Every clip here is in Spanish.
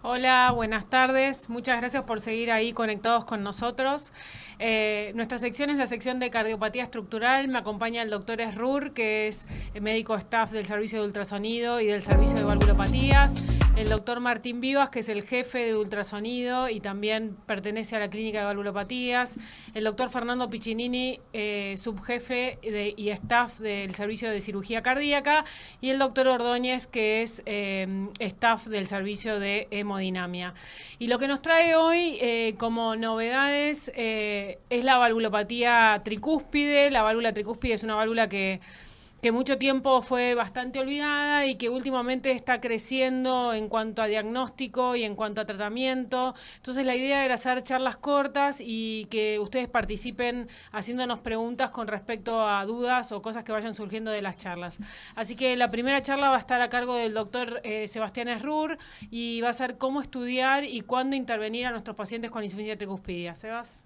Hola, buenas tardes. Muchas gracias por seguir ahí conectados con nosotros. Nuestra sección es la sección de cardiopatía estructural. Me acompaña el doctor Esrur, que es médico staff del servicio de ultrasonido y del servicio de valvulopatías. El doctor Martín Vivas, que es el jefe de ultrasonido y también pertenece a la clínica de valvulopatías. El doctor Fernando Piccinini, subjefe y staff del servicio de cirugía cardíaca. Y el doctor Ordóñez, que es staff del servicio de hemodinamia. Y lo que nos trae hoy como novedades es la valvulopatía tricúspide. La válvula tricúspide es una válvula que mucho tiempo fue bastante olvidada y que últimamente está creciendo en cuanto a diagnóstico y en cuanto a tratamiento. Entonces la idea era hacer charlas cortas y que ustedes participen haciéndonos preguntas con respecto a dudas o cosas que vayan surgiendo de las charlas. Así que la primera charla va a estar a cargo del doctor Sebastián Esrur y va a ser cómo estudiar y cuándo intervenir a nuestros pacientes con insuficiencia tricuspidia. Sebas.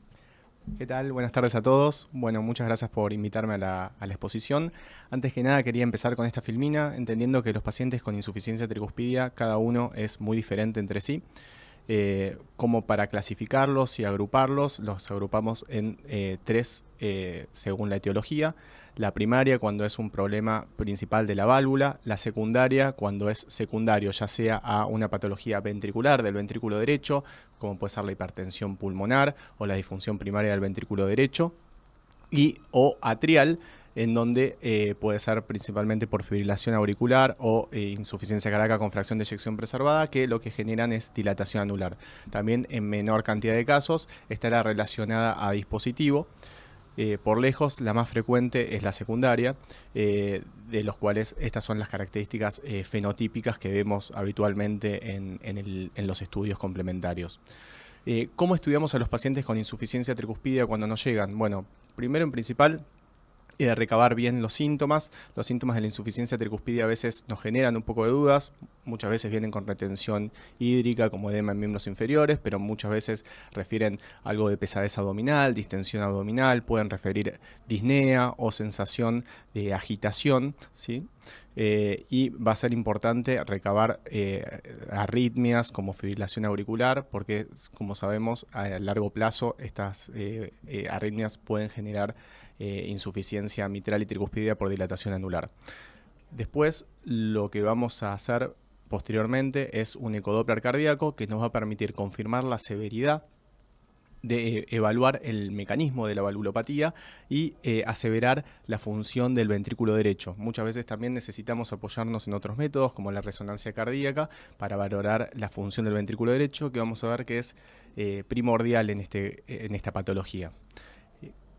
¿Qué tal? Buenas tardes a todos. Bueno, muchas gracias por invitarme a la exposición. Antes que nada quería empezar con esta filmina, entendiendo que los pacientes con insuficiencia tricuspidia, cada uno es muy diferente entre sí. Como para clasificarlos y agruparlos, los agrupamos en tres según la etiología. La primaria cuando es un problema principal de la válvula, la secundaria cuando es secundario, ya sea a una patología ventricular del ventrículo derecho, como puede ser la hipertensión pulmonar o la disfunción primaria del ventrículo derecho, y o atrial, en donde puede ser principalmente por fibrilación auricular o insuficiencia cardíaca con fracción de eyección preservada, que lo que generan es dilatación anular. También en menor cantidad de casos estará relacionada a dispositivo. Por lejos, la más frecuente es la secundaria, de los cuales estas son las características fenotípicas que vemos habitualmente en los estudios complementarios. ¿Cómo estudiamos a los pacientes con insuficiencia tricuspidia cuando nos llegan? Bueno, primero en principal, recabar bien los síntomas. Los síntomas de la insuficiencia tricuspidia a veces nos generan un poco de dudas, muchas veces vienen con retención hídrica como edema en miembros inferiores, pero muchas veces refieren algo de pesadez abdominal, distensión abdominal, pueden referir disnea o sensación de agitación, ¿sí? Y va a ser importante recabar arritmias como fibrilación auricular, porque como sabemos a largo plazo estas arritmias pueden generar insuficiencia mitral y tricuspidia por dilatación anular. Después lo que vamos a hacer posteriormente es un ecodoppler cardíaco que nos va a permitir confirmar la severidad, de evaluar el mecanismo de la valvulopatía y aseverar la función del ventrículo derecho. Muchas veces también necesitamos apoyarnos en otros métodos como la resonancia cardíaca para valorar la función del ventrículo derecho, que vamos a ver que es primordial en esta patología.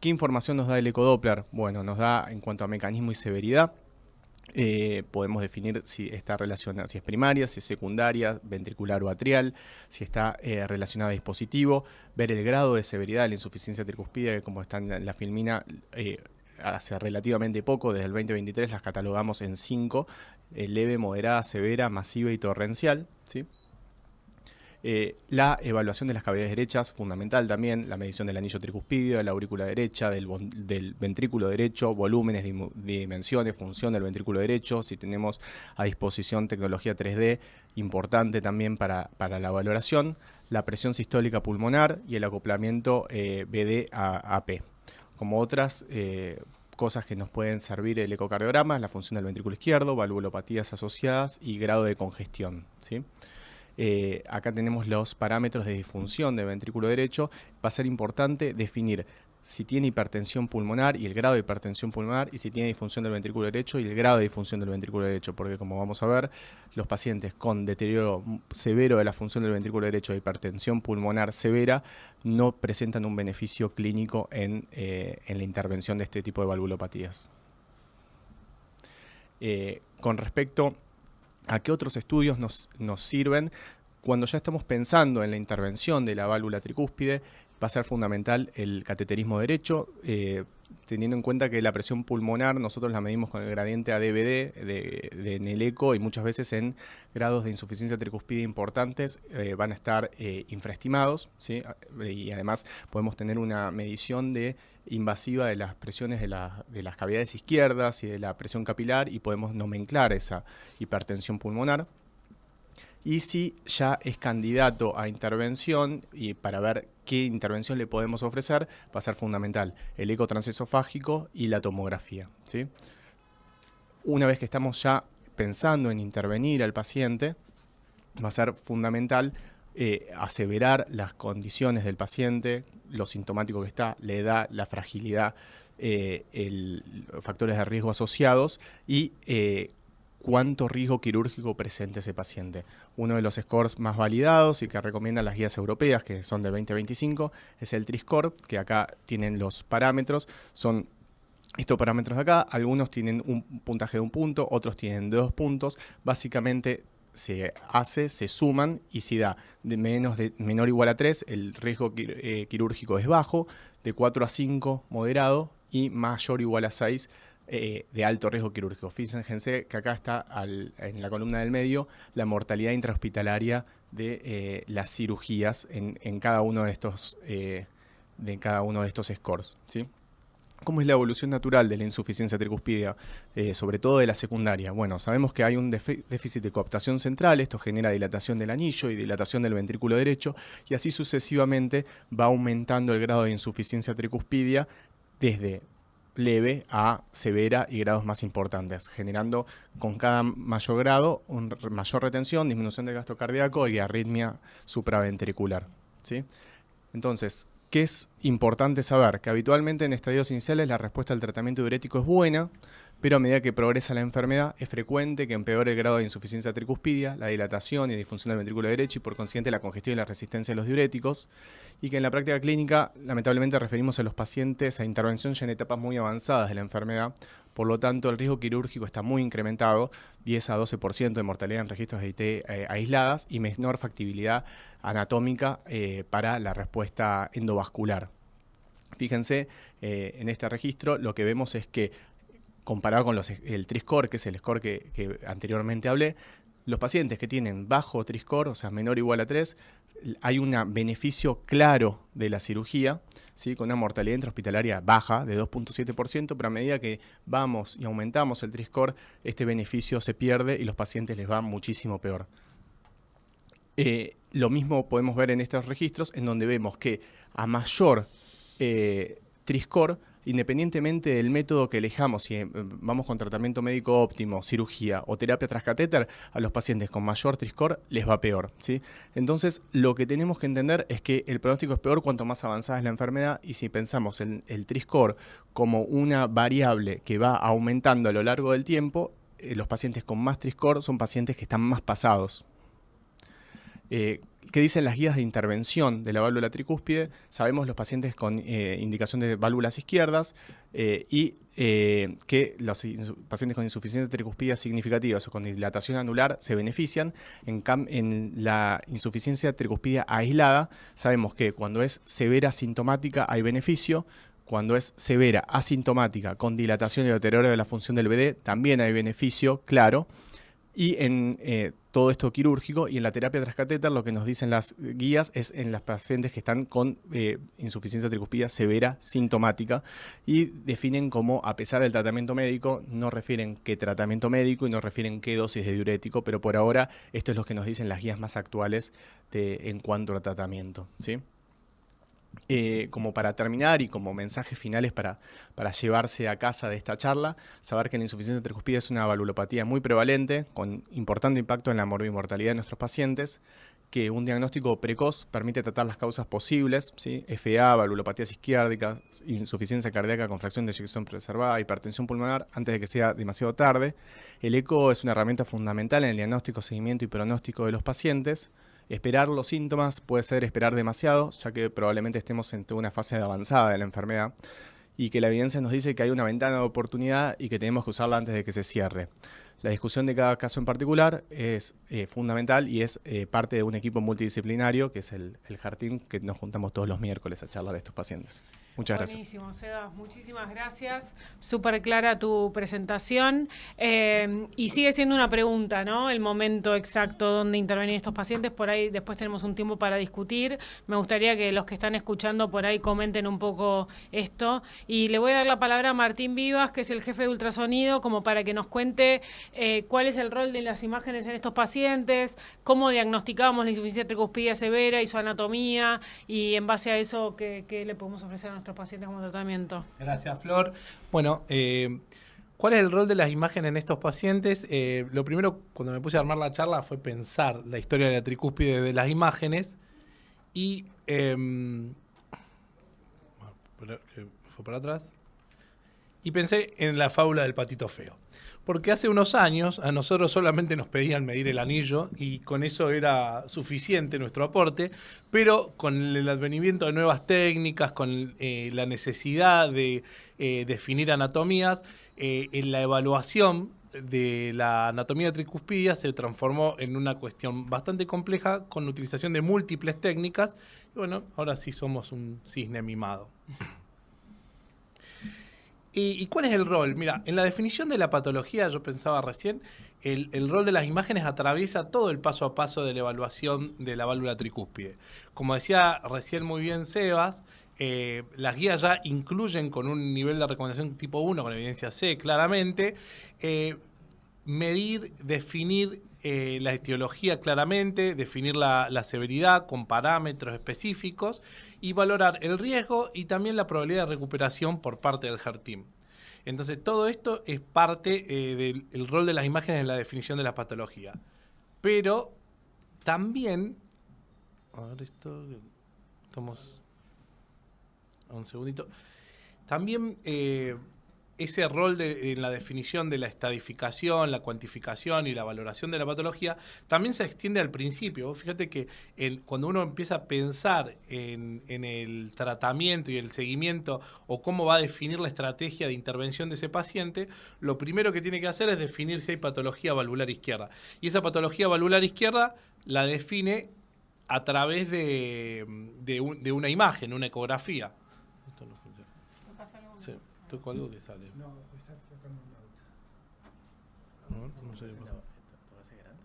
¿Qué información nos da el ecodoppler? Bueno, nos da en cuanto a mecanismo y severidad. Podemos definir si está relacionada, si es primaria, si es secundaria, ventricular o atrial, si está relacionada a dispositivo, ver el grado de severidad de la insuficiencia tricuspidia, que como está en la filmina, hace relativamente poco, desde el 2023 las catalogamos en 5, leve, moderada, severa, masiva y torrencial, ¿sí? La evaluación de las cavidades derechas, fundamental también, la medición del anillo tricuspidio, de la aurícula derecha, del ventrículo derecho, volúmenes, dimensiones, función del ventrículo derecho, si tenemos a disposición tecnología 3D, importante también para la valoración, la presión sistólica pulmonar y el acoplamiento BD a AP. Como otras cosas que nos pueden servir el ecocardiograma, la función del ventrículo izquierdo, valvulopatías asociadas y grado de congestión, ¿sí? Acá tenemos los parámetros de disfunción del ventrículo derecho. Va a ser importante definir si tiene hipertensión pulmonar y el grado de hipertensión pulmonar, y si tiene disfunción del ventrículo derecho y el grado de disfunción del ventrículo derecho, porque como vamos a ver, los pacientes con deterioro severo de la función del ventrículo derecho e hipertensión pulmonar severa no presentan un beneficio clínico en la intervención de este tipo de valvulopatías. Con respecto a qué otros estudios nos sirven, cuando ya estamos pensando en la intervención de la válvula tricúspide, va a ser fundamental el cateterismo derecho, teniendo en cuenta que la presión pulmonar nosotros la medimos con el gradiente ADVD en el eco, y muchas veces en grados de insuficiencia tricuspide importantes van a estar infraestimados, ¿sí? Y además podemos tener una medición invasiva de las presiones de las cavidades izquierdas y de la presión capilar, y podemos nomenclar esa hipertensión pulmonar. y si ya es candidato a intervención, y para ver qué intervención le podemos ofrecer, va a ser fundamental el eco transesofágico y la tomografía, ¿sí? Una vez que estamos ya pensando en intervenir al paciente, va a ser fundamental aseverar las condiciones del paciente, lo sintomático que está, la edad, la fragilidad, factores de riesgo asociados y cuánto riesgo quirúrgico presenta ese paciente. Uno de los scores más validados y que recomiendan las guías europeas, que son de 2025, es el TRISCORE, que acá tienen los parámetros, son estos parámetros de acá, algunos tienen un puntaje de 1 punto, otros tienen 2 puntos, básicamente se suman y si da menor o igual a 3, el riesgo quirúrgico es bajo, de 4 a 5 moderado y mayor o igual a 6 de alto riesgo quirúrgico. Fíjense que acá está en la columna del medio la mortalidad intrahospitalaria de las cirugías en cada uno de estos scores, ¿sí? ¿Cómo es la evolución natural de la insuficiencia tricuspidea, sobre todo de la secundaria? Bueno, sabemos que hay un déficit de coaptación central, esto genera dilatación del anillo y dilatación del ventrículo derecho, y así sucesivamente va aumentando el grado de insuficiencia tricuspidea desde leve a severa y grados más importantes, generando con cada mayor grado mayor retención, disminución del gasto cardíaco y arritmia supraventricular, ¿sí? Entonces, ¿qué es importante saber? Que habitualmente en estadios iniciales la respuesta al tratamiento diurético es buena, pero a medida que progresa la enfermedad es frecuente que empeore el grado de insuficiencia tricuspidia, la dilatación y disfunción del ventrículo derecho y por consiguiente la congestión y la resistencia a los diuréticos, y que en la práctica clínica lamentablemente referimos a los pacientes a intervención ya en etapas muy avanzadas de la enfermedad. Por lo tanto, el riesgo quirúrgico está muy incrementado, 10 a 12% de mortalidad en registros de IT aisladas y menor factibilidad anatómica para la respuesta endovascular. Fíjense, en este registro lo que vemos es que, comparado con el TRISCORE, que es el score que anteriormente hablé, los pacientes que tienen bajo TRISCORE, o sea, menor o igual a 3, hay un beneficio claro de la cirugía, ¿sí? Con una mortalidad intrahospitalaria baja de 2.7%, pero a medida que vamos y aumentamos el TRISCORE, este beneficio se pierde y los pacientes les va muchísimo peor. Lo mismo podemos ver en estos registros, en donde vemos que a mayor TRISCORE, independientemente del método que elijamos, si vamos con tratamiento médico óptimo, cirugía o terapia transcatéter, a los pacientes con mayor TRISCORE les va peor, ¿sí? Entonces, lo que tenemos que entender es que el pronóstico es peor cuanto más avanzada es la enfermedad, y si pensamos en el TRISCORE como una variable que va aumentando a lo largo del tiempo, los pacientes con más TRISCORE son pacientes que están más pasados. ¿Qué dicen las guías de intervención de la válvula tricúspide? Sabemos los pacientes con indicación de válvulas izquierdas y que los pacientes con insuficiencia tricuspidea significativa o con dilatación anular se benefician. En la insuficiencia tricuspidea aislada, sabemos que cuando es severa sintomática hay beneficio. Cuando es severa asintomática con dilatación y deterioro de la función del BD, también hay beneficio, claro. Y en todo esto quirúrgico y en la terapia transcatéter, lo que nos dicen las guías es en las pacientes que están con insuficiencia tricuspidea severa sintomática, y definen como, a pesar del tratamiento médico, no refieren qué tratamiento médico y no refieren qué dosis de diurético, pero por ahora esto es lo que nos dicen las guías más actuales en cuanto a tratamiento, ¿sí? Como para terminar y como mensajes finales para llevarse a casa de esta charla, saber que la insuficiencia tricuspidea es una valvulopatía muy prevalente, con importante impacto en la morbimortalidad de nuestros pacientes, que un diagnóstico precoz permite tratar las causas posibles, ¿sí? FA, valvulopatías isquiárdicas, insuficiencia cardíaca con fracción de eyección preservada, hipertensión pulmonar, antes de que sea demasiado tarde. El eco es una herramienta fundamental en el diagnóstico, seguimiento y pronóstico de los pacientes. Esperar los síntomas puede ser esperar demasiado, ya que probablemente estemos en una fase avanzada de la enfermedad, y que la evidencia nos dice que hay una ventana de oportunidad y que tenemos que usarla antes de que se cierre. La discusión de cada caso en particular es fundamental y es parte de un equipo multidisciplinario, que es el HEART Team, que nos juntamos todos los miércoles a charlar de estos pacientes. Muchas gracias. Buenísimo, Sebas, muchísimas gracias. Súper clara tu presentación. Y sigue siendo una pregunta, ¿no? El momento exacto donde intervenir estos pacientes. Por ahí después tenemos un tiempo para discutir. Me gustaría que los que están escuchando por ahí comenten un poco esto. Y le voy a dar la palabra a Martín Vivas, que es el jefe de ultrasonido, como para que nos cuente cuál es el rol de las imágenes en estos pacientes, cómo diagnosticamos la insuficiencia tricuspidia severa y su anatomía, y en base a eso, ¿qué le podemos ofrecer a nuestros pacientes como tratamiento? Gracias, Flor. Bueno, ¿cuál es el rol de las imágenes en estos pacientes? Lo primero, cuando me puse a armar la charla, fue pensar la historia de la tricúspide de las imágenes y... fue para atrás. Y pensé en la fábula del patito feo. Porque hace unos años a nosotros solamente nos pedían medir el anillo y con eso era suficiente nuestro aporte, pero con el advenimiento de nuevas técnicas, con la necesidad de definir anatomías, en la evaluación de la anatomía tricuspidia se transformó en una cuestión bastante compleja con la utilización de múltiples técnicas. Y bueno, ahora sí somos un cisne mimado. ¿Y cuál es el rol? Mira, en la definición de la patología, yo pensaba recién, el rol de las imágenes atraviesa todo el paso a paso de la evaluación de la válvula tricúspide. Como decía recién muy bien Sebas, las guías ya incluyen con un nivel de recomendación tipo 1, con evidencia C claramente, medir, definir la etiología claramente, definir la severidad con parámetros específicos y valorar el riesgo y también la probabilidad de recuperación por parte del HER-Team. Entonces, todo esto es parte del rol de las imágenes en la definición de la patología. Pero también... A ver, esto... Estamos... Un segundito. También... ese rol en la definición de la estadificación, la cuantificación y la valoración de la patología también se extiende al principio. Vos fíjate que cuando uno empieza a pensar en el tratamiento y el seguimiento o cómo va a definir la estrategia de intervención de ese paciente, lo primero que tiene que hacer es definir si hay patología valvular izquierda. Y esa patología valvular izquierda la define a través de una imagen, una ecografía. Esto no funciona. Sí. Toco algo que sale. No, estás tocando un auto. No sé qué pasa. ¿Esto va a ser grande?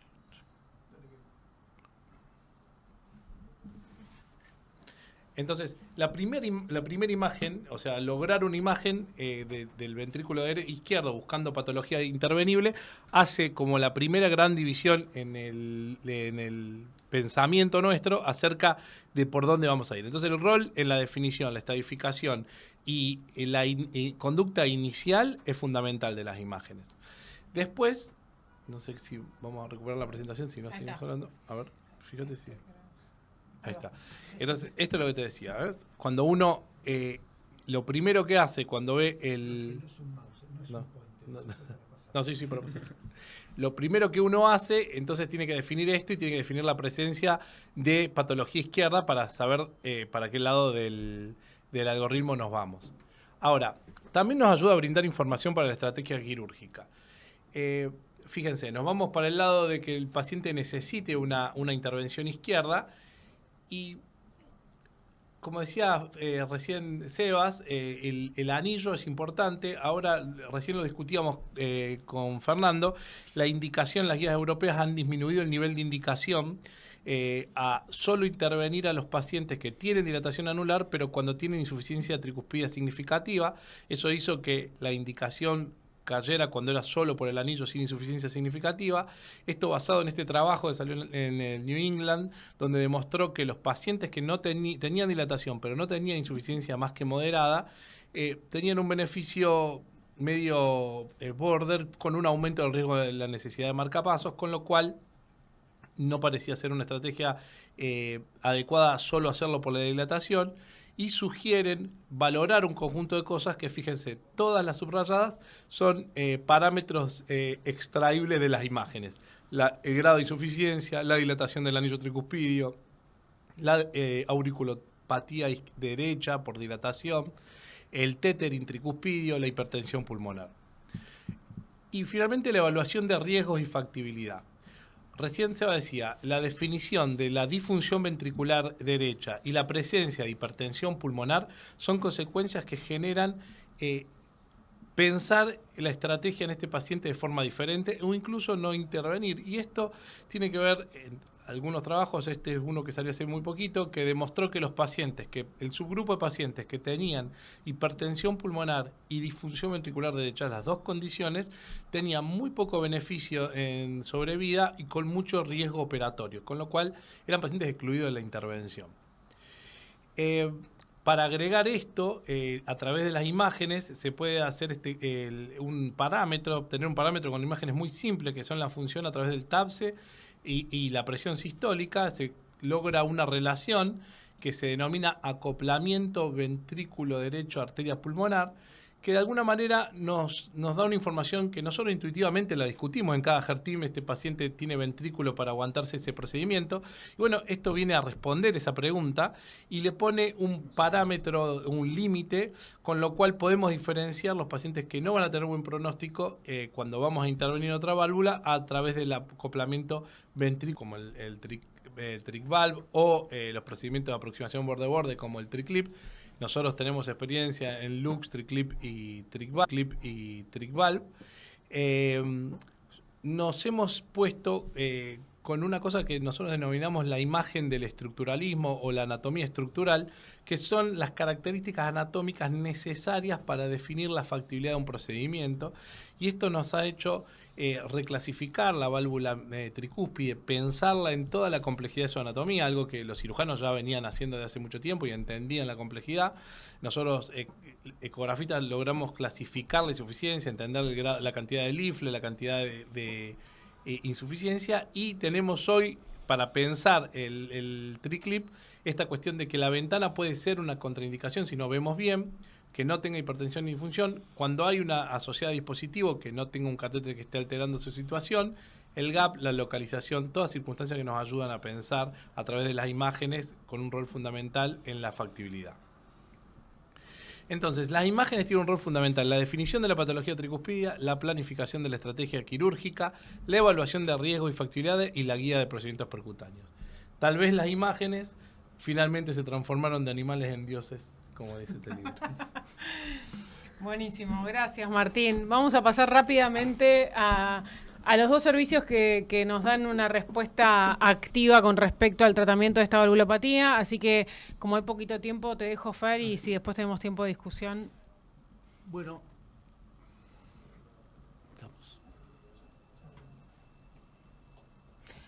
Sí. Entonces, la primera imagen, o sea, lograr una imagen del ventrículo izquierdo buscando patología intervenible, hace como la primera gran división en el pensamiento nuestro acerca de por dónde vamos a ir. Entonces, el rol en la definición, la estadificación y la conducta inicial es fundamental de las imágenes. Después, no sé si vamos a recuperar la presentación, si no seguimos hablando. A ver, fíjate si... Ahí está. Entonces, esto es lo que te decía. ¿Ves? Cuando uno, lo primero que hace cuando ve el... No es un mouse, no es un pointer. No, sí, pero... Lo primero que uno hace, entonces tiene que definir esto y tiene que definir la presencia de patología izquierda para saber para qué lado del algoritmo nos vamos. Ahora, también nos ayuda a brindar información para la estrategia quirúrgica. Fíjense, nos vamos para el lado de que el paciente necesite una intervención izquierda y, como decía recién Sebas, el anillo es importante. Ahora, recién lo discutíamos con Fernando, la indicación, las guías europeas han disminuido el nivel de indicación a solo intervenir a los pacientes que tienen dilatación anular, pero cuando tienen insuficiencia tricuspidia significativa. Eso hizo que la indicación cayera cuando era solo por el anillo sin insuficiencia significativa. Esto basado en este trabajo que salió en el New England, donde demostró que los pacientes que no tenían dilatación, pero no tenían insuficiencia más que moderada, tenían un beneficio medio border con un aumento del riesgo de la necesidad de marcapasos, con lo cual no parecía ser una estrategia adecuada solo hacerlo por la dilatación, y sugieren valorar un conjunto de cosas que, fíjense, todas las subrayadas son parámetros extraíbles de las imágenes. El grado de insuficiencia, la dilatación del anillo tricuspidio, la auriculopatía derecha por dilatación, el téter intricuspidio, la hipertensión pulmonar. Y finalmente la evaluación de riesgos y factibilidad. Recién Seba decía, la definición de la disfunción ventricular derecha y la presencia de hipertensión pulmonar son consecuencias que generan pensar la estrategia en este paciente de forma diferente o incluso no intervenir. Y esto tiene que ver en algunos trabajos, este es uno que salió hace muy poquito, que demostró que los pacientes, que el subgrupo de pacientes que tenían hipertensión pulmonar y disfunción ventricular derecha, las dos condiciones, tenían muy poco beneficio en sobrevida y con mucho riesgo operatorio, con lo cual eran pacientes excluidos de la intervención. Para agregar esto, a través de las imágenes se puede hacer un parámetro, obtener un parámetro con imágenes muy simples, que son la función a través del TAPSE y la presión sistólica. Se logra una relación que se denomina acoplamiento ventrículo derecho arteria pulmonar, que de alguna manera nos da una información que nosotros intuitivamente la discutimos en cada HERTIM. Este paciente tiene ventrículo para aguantarse ese procedimiento. Y bueno, esto viene a responder esa pregunta y le pone un parámetro, un límite, con lo cual podemos diferenciar los pacientes que no van a tener buen pronóstico cuando vamos a intervenir en otra válvula a través del acoplamiento ventrículo, como el trick valve, o los procedimientos de aproximación borde-borde, como el TriClip. Nosotros tenemos experiencia en Lux, TriClip y Trick Valve. Nos hemos puesto con una cosa que nosotros denominamos la imagen del estructuralismo o la anatomía estructural, que son las características anatómicas necesarias para definir la factibilidad de un procedimiento. Y esto nos ha hecho reclasificar la válvula tricúspide, pensarla en toda la complejidad de su anatomía, algo que los cirujanos ya venían haciendo desde hace mucho tiempo y entendían la complejidad. Nosotros, ecografistas, logramos clasificar la insuficiencia, entender la cantidad de lifle, la cantidad de insuficiencia, y tenemos hoy, para pensar el TriClip, esta cuestión de que la ventana puede ser una contraindicación si no vemos bien, que no tenga hipertensión ni disfunción. Cuando hay una asociada dispositivo que no tenga un catéter que esté alterando su situación, el gap, la localización, todas circunstancias que nos ayudan a pensar a través de las imágenes con un rol fundamental en la factibilidad. Entonces, las imágenes tienen un rol fundamental: la definición de la patología tricuspidia, la planificación de la estrategia quirúrgica, la evaluación de riesgos y factibilidades y la guía de procedimientos percutáneos. Tal vez las imágenes finalmente se transformaron de animales en dioses, como dice este libro. Buenísimo, gracias Martín. Vamos a pasar rápidamente a los dos servicios que nos dan una respuesta activa con respecto al tratamiento de esta valvulopatía. Así que, como hay poquito tiempo, te dejo, Fer, y si después tenemos tiempo de discusión. Bueno, estamos.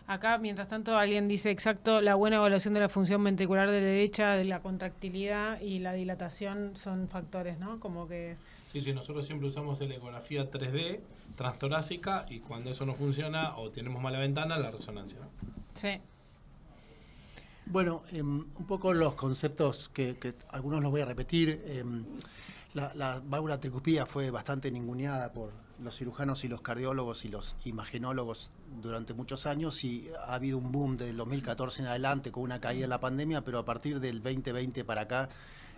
Acá, mientras tanto, alguien dice exacto: la buena evaluación de la función ventricular de derecha, de la contractilidad y la dilatación son factores, ¿no? Como que... Sí, nosotros siempre usamos la ecografía 3D transtorácica, y cuando eso no funciona o tenemos mala ventana, la resonancia, ¿no? Sí. Bueno, un poco los conceptos que algunos los voy a repetir. La válvula tricuspida fue bastante ninguneada por los cirujanos y los cardiólogos y los imagenólogos durante muchos años, y ha habido un boom desde el 2014 en adelante con una caída en la pandemia, pero a partir del 2020 para acá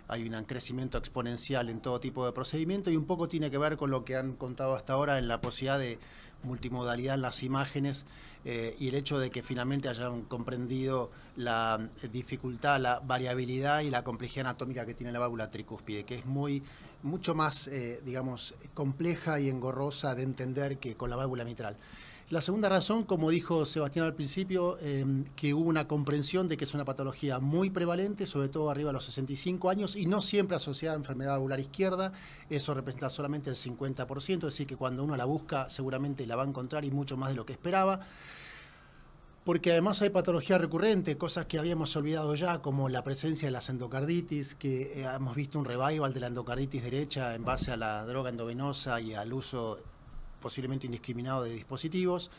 hay un crecimiento exponencial en todo tipo de procedimiento, y un poco tiene que ver con lo que han contado hasta ahora en la posibilidad de multimodalidad en las imágenes, y el hecho de que finalmente hayan comprendido la dificultad, la variabilidad y la complejidad anatómica que tiene la válvula tricúspide, que es mucho más, digamos, compleja y engorrosa de entender que con la válvula mitral. La segunda razón, como dijo Sebastián al principio, que hubo una comprensión de que es una patología muy prevalente, sobre todo arriba de los 65 años, y no siempre asociada a enfermedad valvular izquierda. Eso representa solamente el 50%, es decir, que cuando uno la busca seguramente la va a encontrar, y mucho más de lo que esperaba. Porque además hay patología recurrente, cosas que habíamos olvidado ya, como la presencia de las endocarditis, que hemos visto un revival de la endocarditis derecha en base a la droga endovenosa y al uso posiblemente indiscriminado de dispositivos.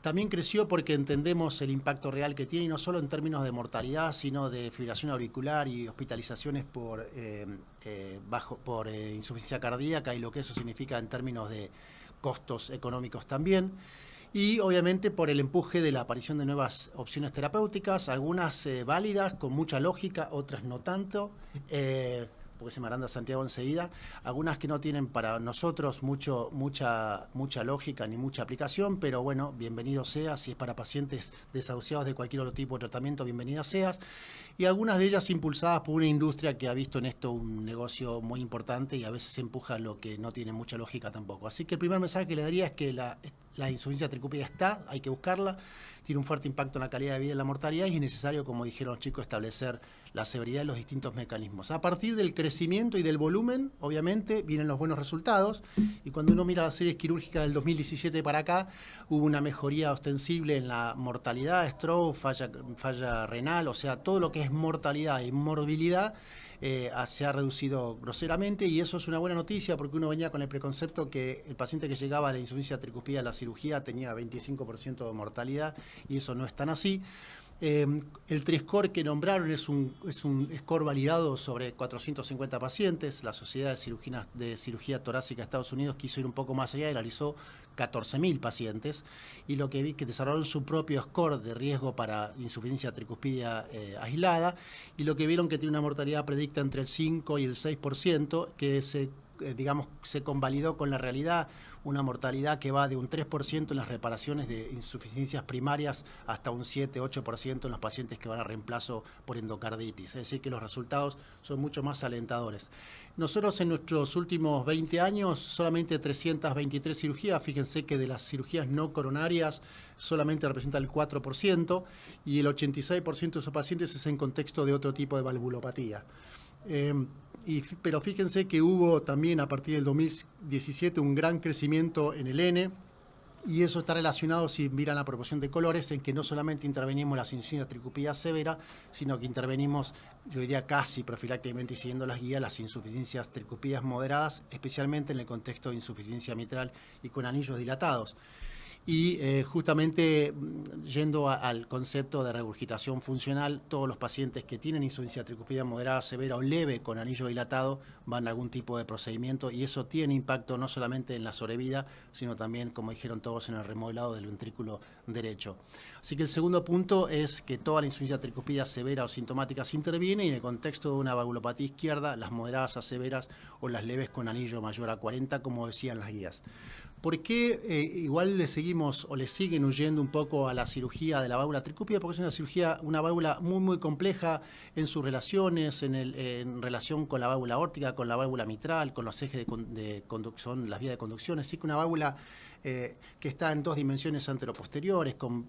También creció porque entendemos el impacto real que tiene, y no solo en términos de mortalidad, sino de fibrilación auricular y hospitalizaciones por insuficiencia cardíaca, y lo que eso significa en términos de costos económicos también. Y obviamente por el empuje de la aparición de nuevas opciones terapéuticas, algunas válidas, con mucha lógica, otras no tanto. porque se me agranda Santiago enseguida, algunas que no tienen para nosotros mucha lógica ni mucha aplicación, pero bueno, bienvenido sea. Si es para pacientes desahuciados de cualquier otro tipo de tratamiento, bienvenidas seas. Y algunas de ellas impulsadas por una industria que ha visto en esto un negocio muy importante y a veces empuja lo que no tiene mucha lógica tampoco. Así que el primer mensaje que le daría es que la insuficiencia tricúpida está, hay que buscarla, tiene un fuerte impacto en la calidad de vida y en la mortalidad y es necesario, como dijeron los chicos, establecer la severidad de los distintos mecanismos. A partir del crecimiento y del volumen, obviamente, vienen los buenos resultados y cuando uno mira las series quirúrgicas del 2017 para acá, hubo una mejoría ostensible en la mortalidad, stroke, falla renal, o sea, todo lo que es mortalidad y morbilidad se ha reducido groseramente y eso es una buena noticia porque uno venía con el preconcepto que el paciente que llegaba a la insuficiencia tricúpida a la cirugía tenía 25% de mortalidad y eso no es tan así. El TRISCOR que nombraron es un score validado sobre 450 pacientes. La Sociedad de Cirugía Torácica de Estados Unidos quiso ir un poco más allá y realizó 14.000 pacientes y lo que vi que desarrollaron su propio score de riesgo para insuficiencia tricúspide aislada y lo que vieron que tiene una mortalidad predicta entre el 5 y el 6% que se convalidó con la realidad, una mortalidad que va de un 3% en las reparaciones de insuficiencias primarias hasta un 7-8% en los pacientes que van a reemplazo por endocarditis. Es decir, que los resultados son mucho más alentadores. Nosotros en nuestros últimos 20 años, solamente 323 cirugías, fíjense que de las cirugías no coronarias solamente representa el 4% y el 86% de esos pacientes es en contexto de otro tipo de valvulopatía. Pero fíjense que hubo también a partir del 2017 un gran crecimiento en el N y eso está relacionado, si miran la proporción de colores, en que no solamente intervenimos en la insuficiencia tricúpida severa, sino que intervenimos, yo diría casi profilácticamente y siguiendo las guías, las insuficiencias tricúpidas moderadas, especialmente en el contexto de insuficiencia mitral y con anillos dilatados. Y justamente yendo al concepto de regurgitación funcional, todos los pacientes que tienen insuficiencia tricúpida moderada, severa o leve con anillo dilatado van a algún tipo de procedimiento y eso tiene impacto no solamente en la sobrevida, sino también, como dijeron todos, en el remodelado del ventrículo derecho. Así que el segundo punto es que toda la insuficiencia tricúpida severa o sintomática se interviene y en el contexto de una valvulopatía izquierda, las moderadas a severas o las leves con anillo mayor a 40, como decían las guías. ¿Por qué igual le siguen huyendo un poco a la cirugía de la válvula tricúpida? Porque es una válvula muy compleja en sus relaciones, en relación con la válvula aórtica, con la válvula mitral, con los ejes de conducción, las vías de conducción. Así que una válvula que está en dos dimensiones anteroposteriores, con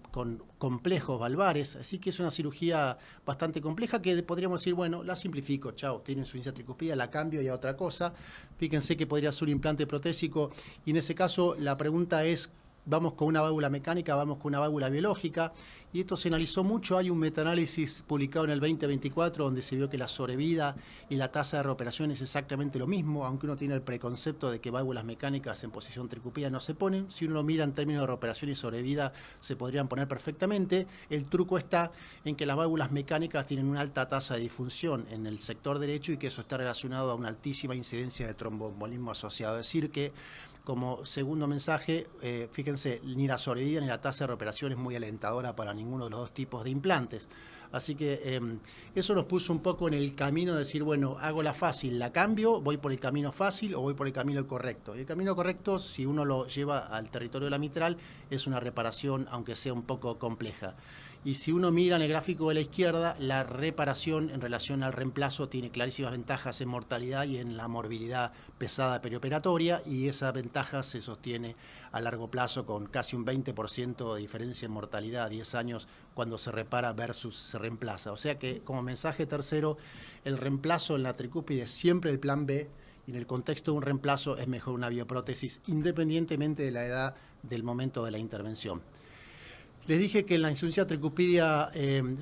complejos valvares. Así que es una cirugía bastante compleja que podríamos decir, bueno, la simplifico, chao, tiene insuficiencia tricúpida, la cambio y a otra cosa. Fíjense que podría ser un implante protésico y en ese caso la pregunta es, ¿vamos con una válvula mecánica, vamos con una válvula biológica? Y esto se analizó mucho. Hay un metaanálisis publicado en el 2024 donde se vio que la sobrevida y la tasa de reoperación es exactamente lo mismo, aunque uno tiene el preconcepto de que válvulas mecánicas en posición tricúpida no se ponen. Si uno lo mira en términos de reoperación y sobrevida, se podrían poner perfectamente. El truco está en que las válvulas mecánicas tienen una alta tasa de disfunción en el sector derecho y que eso está relacionado a una altísima incidencia de tromboembolismo asociado. Es decir, que como segundo mensaje, fíjense, ni la sobrevida ni la tasa de reoperación es muy alentadora para ninguno de los dos tipos de implantes. Así que eso nos puso un poco en el camino de decir, bueno, hago la fácil, la cambio, voy por el camino fácil o voy por el camino correcto. Y el camino correcto, si uno lo lleva al territorio de la mitral, es una reparación, aunque sea un poco compleja. Y si uno mira en el gráfico de la izquierda, la reparación en relación al reemplazo tiene clarísimas ventajas en mortalidad y en la morbilidad pesada perioperatoria, y esa ventaja se sostiene a largo plazo con casi un 20% de diferencia en mortalidad a 10 años cuando se repara versus se reemplaza. O sea que, como mensaje tercero, el reemplazo en la tricúpide es siempre el plan B, y en el contexto de un reemplazo es mejor una bioprótesis independientemente de la edad del momento de la intervención. Les dije que en la insuficiencia tricúpida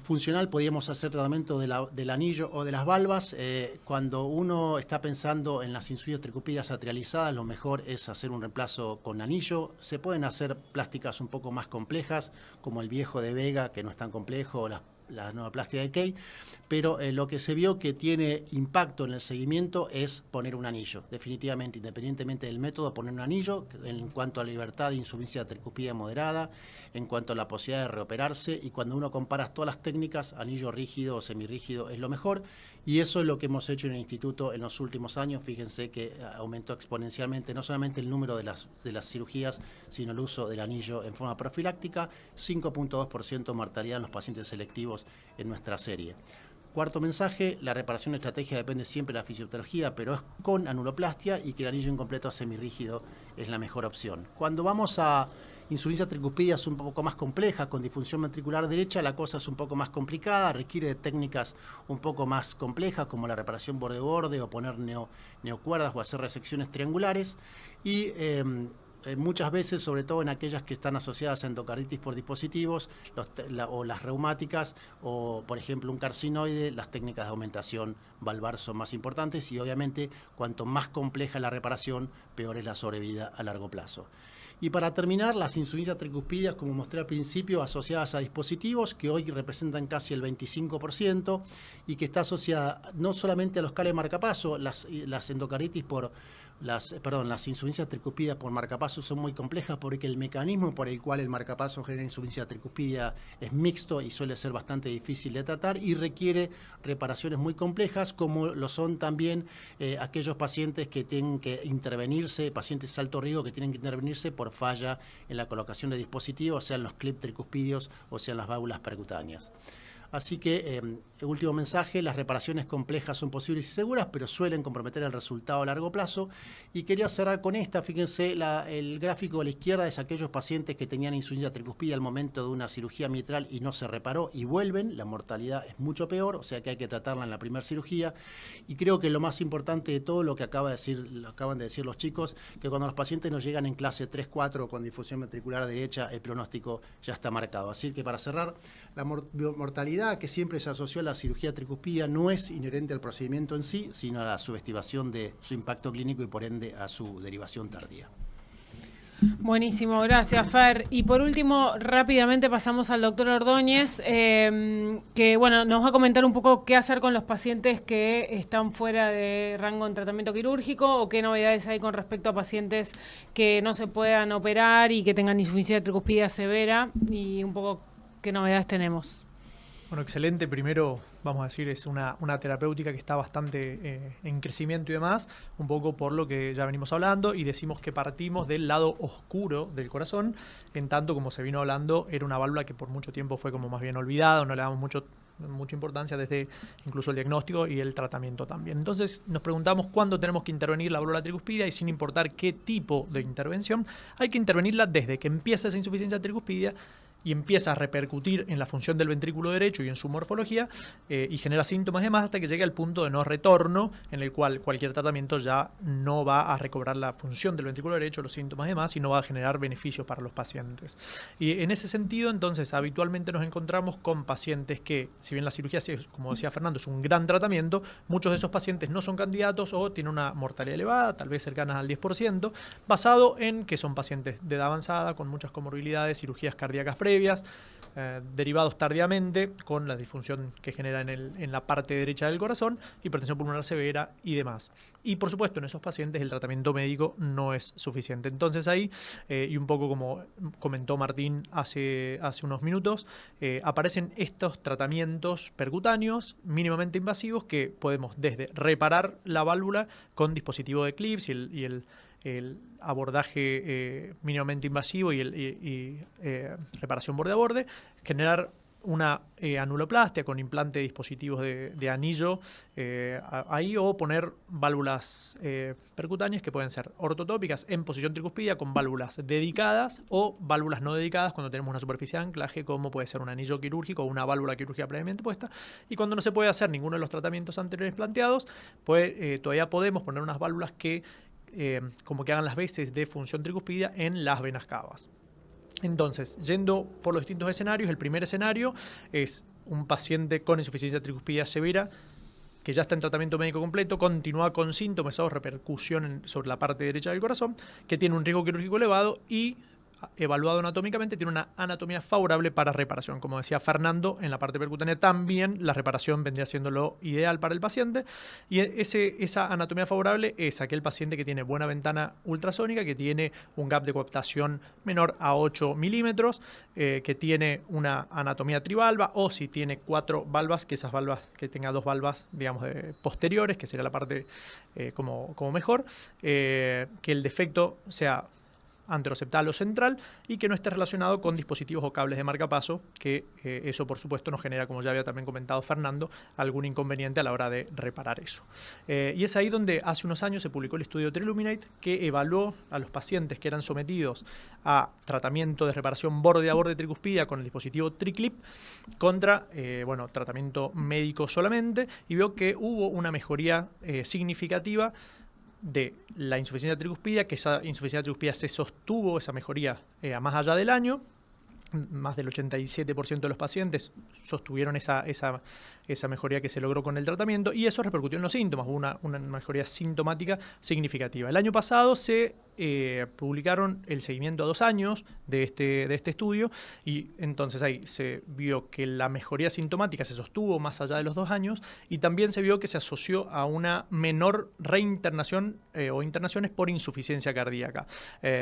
funcional podíamos hacer tratamiento del anillo o de las valvas. Cuando uno está pensando en las insuficiencias tricúpidas atrializadas, lo mejor es hacer un reemplazo con anillo. Se pueden hacer plásticas un poco más complejas, como el viejo de Vega, que no es tan complejo, o las la anuloplastia de Kay, pero lo que se vio que tiene impacto en el seguimiento es poner un anillo. Definitivamente, independientemente del método, poner un anillo en cuanto a la libertad de insuficiencia tricúspide moderada, en cuanto a la posibilidad de reoperarse, y cuando uno compara todas las técnicas, anillo rígido o semirrígido es lo mejor, y eso es lo que hemos hecho en el instituto en los últimos años. Fíjense que aumentó exponencialmente no solamente el número de las cirugías, sino el uso del anillo en forma profiláctica, 5.2% mortalidad en los pacientes selectivos en nuestra serie. Cuarto mensaje, la reparación de estrategia depende siempre de la fisiopatología, pero es con anuloplastia, y que el anillo incompleto semirrígido es la mejor opción. Cuando vamos a insuficiencia tricúspide un poco más compleja, con disfunción ventricular derecha, la cosa es un poco más complicada, requiere de técnicas un poco más complejas, como la reparación borde-borde, o poner neocuerdas o hacer resecciones triangulares, y muchas veces, sobre todo en aquellas que están asociadas a endocarditis por dispositivos, o las reumáticas, o por ejemplo un carcinoide, las técnicas de aumentación valvar son más importantes, y obviamente cuanto más compleja la reparación, peor es la sobrevida a largo plazo. Y para terminar, las insuficiencias tricúspidas, como mostré al principio, asociadas a dispositivos, que hoy representan casi el 25%, y que está asociada no solamente a los cables marcapaso, las endocarditis las insuficiencias tricúspidas por marcapaso son muy complejas, porque el mecanismo por el cual el marcapaso genera insuficiencia tricúspida es mixto y suele ser bastante difícil de tratar, y requiere reparaciones muy complejas, como lo son también aquellos pacientes que tienen que intervenirse, pacientes de alto riesgo que tienen que intervenirse por falla en la colocación de dispositivos, sean los clips tricúspidos o sean las válvulas percutáneas. Así que, último mensaje, las reparaciones complejas son posibles y seguras, pero suelen comprometer el resultado a largo plazo. Y quería cerrar con esta. Fíjense, el gráfico a la izquierda es aquellos pacientes que tenían insuficiencia tricúspide al momento de una cirugía mitral y no se reparó y vuelven. La mortalidad es mucho peor, o sea que hay que tratarla en la primera cirugía. Y creo que lo más importante de todo, lo que acaban de decir los chicos, que cuando los pacientes nos llegan en clase 3-4 con difusión ventricular derecha, el pronóstico ya está marcado. Así que, para cerrar, la mortalidad que siempre se asoció a la cirugía tricúspide no es inherente al procedimiento en sí, sino a la subestimación de su impacto clínico y por ende a su derivación tardía. Buenísimo, gracias, Fer. Y por último, rápidamente pasamos al doctor Ordóñez, que bueno, nos va a comentar un poco qué hacer con los pacientes que están fuera de rango en tratamiento quirúrgico, o qué novedades hay con respecto a pacientes que no se puedan operar y que tengan insuficiencia tricúspide severa, y un poco qué novedades tenemos. Bueno, excelente. Primero, vamos a decir, es una terapéutica que está bastante en crecimiento y demás, un poco por lo que ya venimos hablando, y decimos que partimos del lado oscuro del corazón, en tanto, como se vino hablando, era una válvula que por mucho tiempo fue como más bien olvidada, no le damos mucha importancia desde incluso el diagnóstico y el tratamiento también. Entonces nos preguntamos cuándo tenemos que intervenir la válvula tricúspide, y sin importar qué tipo de intervención, hay que intervenirla desde que empieza esa insuficiencia tricúspide y empieza a repercutir en la función del ventrículo derecho y en su morfología, y genera síntomas y demás, hasta que llegue al punto de no retorno, en el cual cualquier tratamiento ya no va a recobrar la función del ventrículo derecho, los síntomas y demás, y no va a generar beneficios para los pacientes. Y en ese sentido, entonces, habitualmente nos encontramos con pacientes que, si bien la cirugía, como decía Fernando, es un gran tratamiento, muchos de esos pacientes no son candidatos o tienen una mortalidad elevada, tal vez cercanas al 10%, basado en que son pacientes de edad avanzada, con muchas comorbilidades, cirugías cardíacas previas, derivados tardíamente, con la disfunción que genera en la parte derecha del corazón, hipertensión pulmonar severa y demás. Y por supuesto, en esos pacientes el tratamiento médico no es suficiente. Entonces ahí, y un poco como comentó Martín hace unos minutos, aparecen estos tratamientos percutáneos mínimamente invasivos, que podemos desde reparar la válvula con dispositivo de clips y el abordaje mínimamente invasivo y reparación borde a borde, generar una anuloplastia con implante de dispositivos de anillo ahí, o poner válvulas percutáneas que pueden ser ortotópicas en posición tricúspide con válvulas dedicadas, o válvulas no dedicadas cuando tenemos una superficie de anclaje, como puede ser un anillo quirúrgico o una válvula quirúrgica previamente puesta. Y cuando no se puede hacer ninguno de los tratamientos anteriores planteados, pues todavía podemos poner unas válvulas que como que hagan las veces de función tricúspide en las venas cavas. Entonces, yendo por los distintos escenarios, el primer escenario es un paciente con insuficiencia tricúspide severa que ya está en tratamiento médico completo, continúa con síntomas o repercusión sobre la parte derecha del corazón, que tiene un riesgo quirúrgico elevado y evaluado anatómicamente, tiene una anatomía favorable para reparación. Como decía Fernando, en la parte percutánea también la reparación vendría siendo lo ideal para el paciente. Y esa anatomía favorable es aquel paciente que tiene buena ventana ultrasónica, que tiene un gap de coaptación menor a 8 milímetros, que tiene una anatomía trivalva, o si tiene 4 valvas, que esas valvas, que tenga 2 valvas, digamos, posteriores, que sería la parte como mejor, que el defecto sea anteroceptal o central y que no esté relacionado con dispositivos o cables de marcapaso, que eso por supuesto nos genera, como ya había también comentado Fernando, algún inconveniente a la hora de reparar eso. Y es ahí donde hace unos años se publicó el estudio Triluminate, que evaluó a los pacientes que eran sometidos a tratamiento de reparación borde a borde tricuspidia con el dispositivo TriClip contra tratamiento médico solamente, y vio que hubo una mejoría significativa de la insuficiencia tricuspidia, que esa insuficiencia tricuspidia se sostuvo, esa mejoría, a más allá del año. Más del 87% de los pacientes sostuvieron esa mejoría que se logró con el tratamiento, y eso repercutió en los síntomas. Hubo una mejoría sintomática significativa. El año pasado se publicaron el seguimiento a 2 años de este estudio, y entonces ahí se vio que la mejoría sintomática se sostuvo más allá de los 2 años, y también se vio que se asoció a una menor reinternación o internaciones por insuficiencia cardíaca,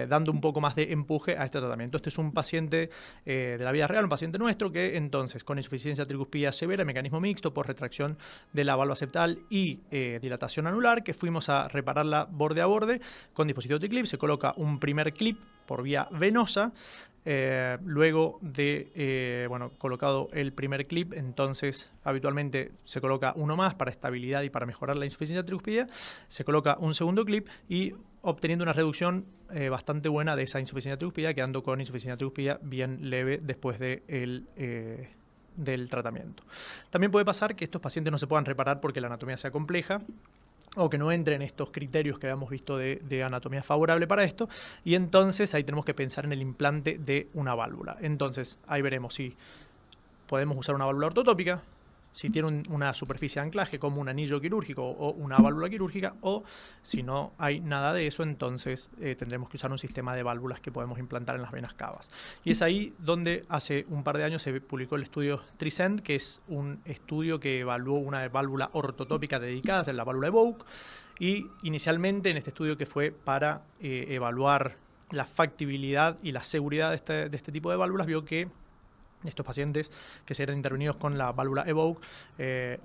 dando un poco más de empuje a este tratamiento. Este es un paciente de la vida real, un paciente nuestro que entonces con insuficiencia tricuspidia severa, mecanismo mixto por retracción de la válvula septal y dilatación anular, que fuimos a repararla borde a borde con dispositivo TriClip. Se coloca un primer clip por vía venosa. Luego de colocado el primer clip, entonces habitualmente se coloca uno más para estabilidad y para mejorar la insuficiencia tricuspidia. Se coloca un segundo clip y obteniendo una reducción bastante buena de esa insuficiencia tricuspidia, quedando con insuficiencia tricuspidia bien leve después del tratamiento. También puede pasar que estos pacientes no se puedan reparar porque la anatomía sea compleja, o que no entren estos criterios que habíamos visto de anatomía favorable para esto, y entonces ahí tenemos que pensar en el implante de una válvula. Entonces ahí veremos si podemos usar una válvula ortotópica, si tiene una superficie de anclaje como un anillo quirúrgico o una válvula quirúrgica, o si no hay nada de eso, entonces tendremos que usar un sistema de válvulas que podemos implantar en las venas cavas. Y es ahí donde hace un par de años se publicó el estudio TRISCEND, que es un estudio que evaluó una válvula ortotópica dedicada a la válvula EVOQUE, y inicialmente en este estudio, que fue para evaluar la factibilidad y la seguridad de este tipo de válvulas, vio que estos pacientes que se eran intervenidos con la válvula EVOQUE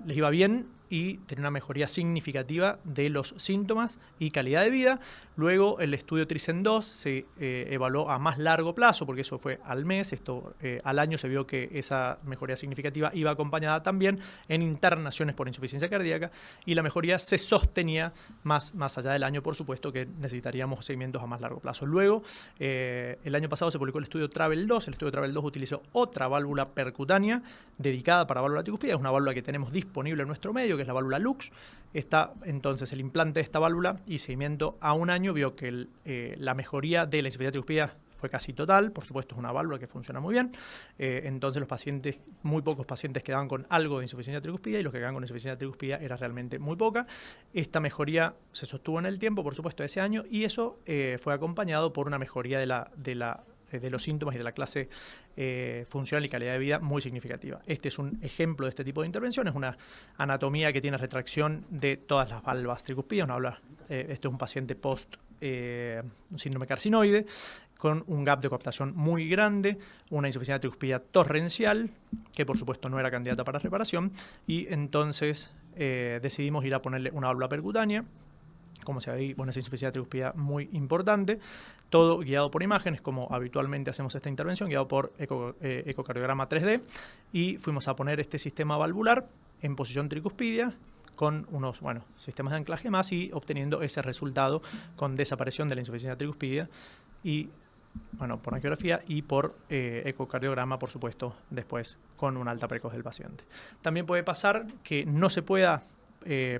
les iba bien y tenía una mejoría significativa de los síntomas y calidad de vida. Luego el estudio TRISCEND 2 se evaluó a más largo plazo, porque eso fue al mes. Esto al año se vio que esa mejoría significativa iba acompañada también en internaciones por insuficiencia cardíaca, y la mejoría se sostenía más allá del año, por supuesto que necesitaríamos seguimientos a más largo plazo. Luego, el año pasado se publicó el estudio TRAVEL 2. El estudio TRAVEL 2 utilizó otra válvula percutánea dedicada para válvula tricuspidia. Es una válvula que tenemos disponible en nuestro medio, que es la válvula Lux. Entonces el implante de esta válvula y seguimiento a un año vio que la mejoría de la insuficiencia tricuspidia fue casi total. Por supuesto es una válvula que funciona muy bien. Entonces los pacientes, muy pocos pacientes quedaban con algo de insuficiencia tricuspidia, y los que quedaban con insuficiencia tricuspidia era realmente muy poca. Esta mejoría se sostuvo en el tiempo, por supuesto, de ese año, y eso fue acompañado por una mejoría de los síntomas y de la clase funcional y calidad de vida muy significativa. Este es un ejemplo de este tipo de intervención. Es una anatomía que tiene retracción de todas las valvas tricuspidas. Esto es un paciente post un síndrome carcinoide, con un gap de coaptación muy grande, una insuficiencia tricuspidia torrencial, que por supuesto no era candidata para reparación, y entonces decidimos ir a ponerle una válvula percutánea. Como se ve, esa insuficiencia tricuspidia muy importante, todo guiado por imágenes, como habitualmente hacemos esta intervención, guiado por ecocardiograma 3D, y fuimos a poner este sistema valvular en posición tricuspidia con unos sistemas de anclaje más, y obteniendo ese resultado con desaparición de la insuficiencia tricuspidia, y por angiografía y por ecocardiograma, por supuesto, después con una alta precoz del paciente. También puede pasar que no se pueda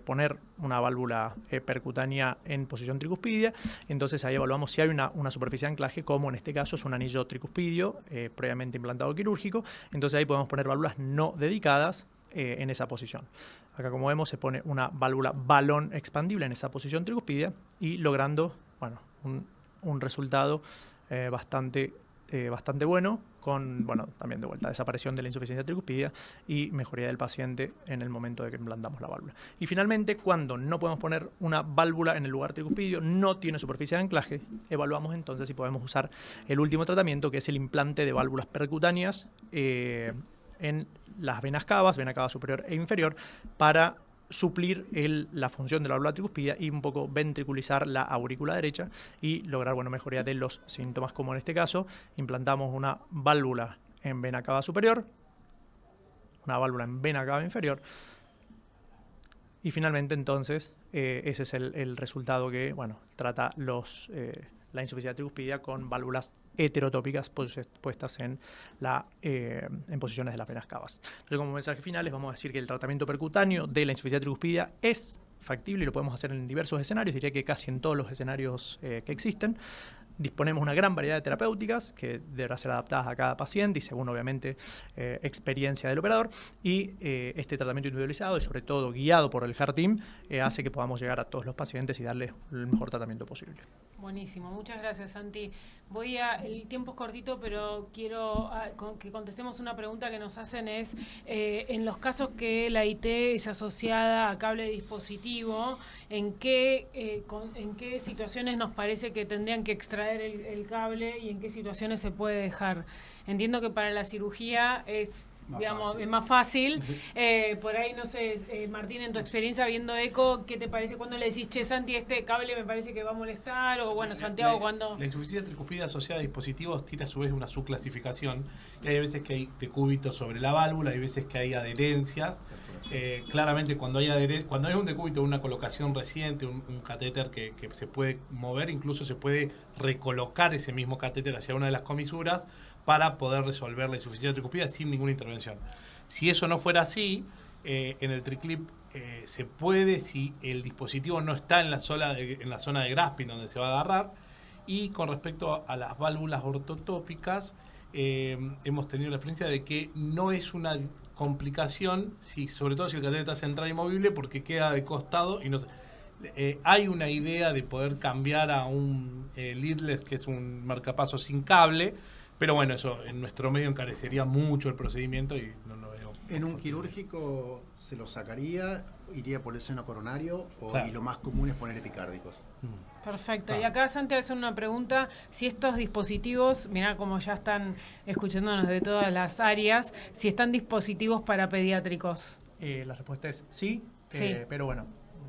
poner una válvula percutánea en posición tricuspidia. Entonces ahí evaluamos si hay una superficie de anclaje, como en este caso es un anillo tricuspidio previamente implantado quirúrgico. Entonces ahí podemos poner válvulas no dedicadas en esa posición. Acá, como vemos, se pone una válvula balón expandible en esa posición tricuspidia, y logrando un resultado bastante bastante bueno, con, bueno, también de vuelta, desaparición de la insuficiencia tricuspidia y mejoría del paciente en el momento de que implantamos la válvula. Y finalmente, cuando no podemos poner una válvula en el lugar tricuspidio, no tiene superficie de anclaje, evaluamos entonces si podemos usar el último tratamiento, que es el implante de válvulas percutáneas en las venas cavas, vena cava superior e inferior, para suplir la función de la válvula tricuspidia y un poco ventriculizar la aurícula derecha y lograr, bueno, mejoría de los síntomas, como en este caso implantamos una válvula en vena cava superior, una válvula en vena cava inferior y finalmente entonces ese es el resultado que, bueno, trata la insuficiencia tricuspidia con válvulas heterotópicas puestas en posiciones de las venas cavas. Entonces, como mensaje final, les vamos a decir que el tratamiento percutáneo de la insuficiencia tricuspidia es factible y lo podemos hacer en diversos escenarios, diría que casi en todos los escenarios que existen. Disponemos una gran variedad de terapéuticas que deberán ser adaptadas a cada paciente y según, obviamente, experiencia del operador. Y este tratamiento individualizado y, sobre todo, guiado por el Heart Team, hace que podamos llegar a todos los pacientes y darles el mejor tratamiento posible. Buenísimo, muchas gracias, Santi. El tiempo es cortito, pero quiero que contestemos una pregunta que nos hacen, es en los casos que la IT es asociada a cable de dispositivo, ¿en qué situaciones nos parece que tendrían que extraer el cable y en qué situaciones se puede dejar? Entiendo que para la cirugía es más fácil. Por ahí, no sé, Martín, en tu experiencia viendo eco, ¿qué te parece cuando le decís, che, Santi, este cable me parece que va a molestar? O bueno, Santiago, cuando... La insuficiencia tricuspidia asociada a dispositivos tiene a su vez una subclasificación. Hay veces que hay decúbitos sobre la válvula, hay veces que hay adherencias. Claramente cuando hay un decúbito, una colocación reciente, un catéter que se puede mover, incluso se puede recolocar ese mismo catéter hacia una de las comisuras para poder resolver la insuficiencia tricuspidia sin ninguna intervención. Si eso no fuera así, en el TriClip se puede, si el dispositivo no está en la zona de grasping donde se va a agarrar. Y con respecto a las válvulas ortotópicas, hemos tenido la experiencia de que no es una complicación, sobre todo si el catéter está central y movible, porque queda de costado y no se... hay una idea de poder cambiar a un leadless, que es un marcapasos sin cable, pero bueno, eso en nuestro medio encarecería mucho el procedimiento y no lo veo. En un quirúrgico se lo sacaría, iría por el seno coronario Claro. Y lo más común es poner epicárdicos. Perfecto. Y acá, Santi, hacer una pregunta. Si estos dispositivos, mirá como ya están escuchándonos de todas las áreas, si están dispositivos para pediátricos. La respuesta es sí, Sí. pero bueno,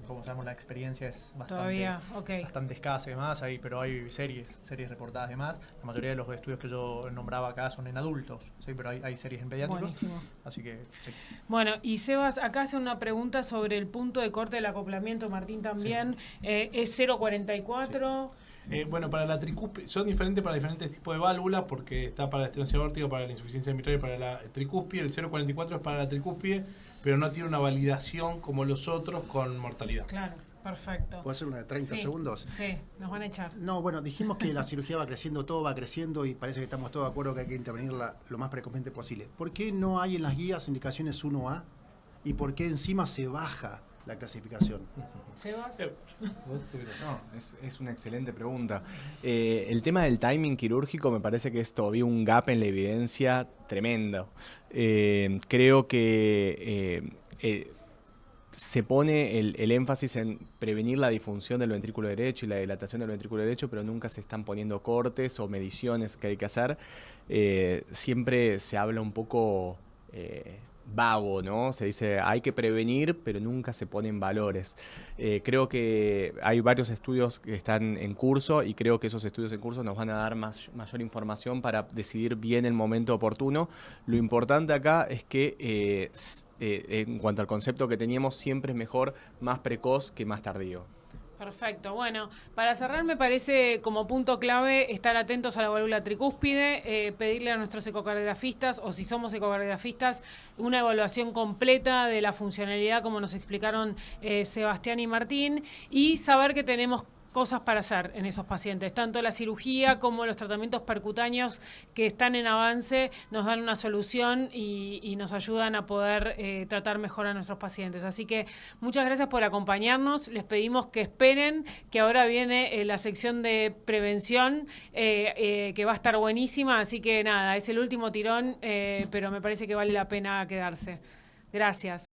como sabemos, la experiencia es Todavía, bastante escasa y demás, pero hay series reportadas y demás. La mayoría de los estudios que yo nombraba acá son en adultos, ¿sí? Pero hay series en pediátricos. Buenísimo. Así que sí. Bueno, y Sebas, acá hace una pregunta sobre el punto de corte del acoplamiento, Martín también. ¿Es 0,44? Bueno, para la tricuspide, son diferentes para diferentes tipos de válvulas, porque está para la estenosis aórtica, para la insuficiencia mitral y para la tricúspide. El 0,44 es para la tricúspide, pero no tiene una validación como los otros con mortalidad. Claro, perfecto. ¿Puedo hacer una de 30 segundos? Sí, nos van a echar. No, bueno, dijimos que la cirugía va creciendo, todo va creciendo y parece que estamos todos de acuerdo que hay que intervenirla lo más precozmente posible. ¿Por qué no hay en las guías indicaciones 1A y por qué encima se baja la clasificación? Sebas. No, es una excelente pregunta. El tema del timing quirúrgico me parece que es todavía un gap en la evidencia tremendo. Creo que se pone el énfasis en prevenir la disfunción del ventrículo derecho y la dilatación del ventrículo derecho, pero nunca se están poniendo cortes o mediciones que hay que hacer. Siempre se habla un poco... vago, ¿no? Se dice hay que prevenir, pero nunca se ponen valores. Creo que hay varios estudios que están en curso y creo que esos estudios en curso nos van a dar mayor información para decidir bien el momento oportuno. Lo importante acá es que en cuanto al concepto que teníamos, siempre es mejor más precoz que más tardío. Perfecto. Bueno, para cerrar me parece como punto clave estar atentos a la válvula tricúspide, pedirle a nuestros ecocardiografistas, o si somos ecocardiografistas, una evaluación completa de la funcionalidad, como nos explicaron Sebastián y Martín, y saber que tenemos cosas para hacer en esos pacientes. Tanto la cirugía como los tratamientos percutáneos que están en avance nos dan una solución y nos ayudan a poder tratar mejor a nuestros pacientes. Así que muchas gracias por acompañarnos. Les pedimos que esperen que ahora viene la sección de prevención que va a estar buenísima. Así que nada, es el último tirón, pero me parece que vale la pena quedarse. Gracias.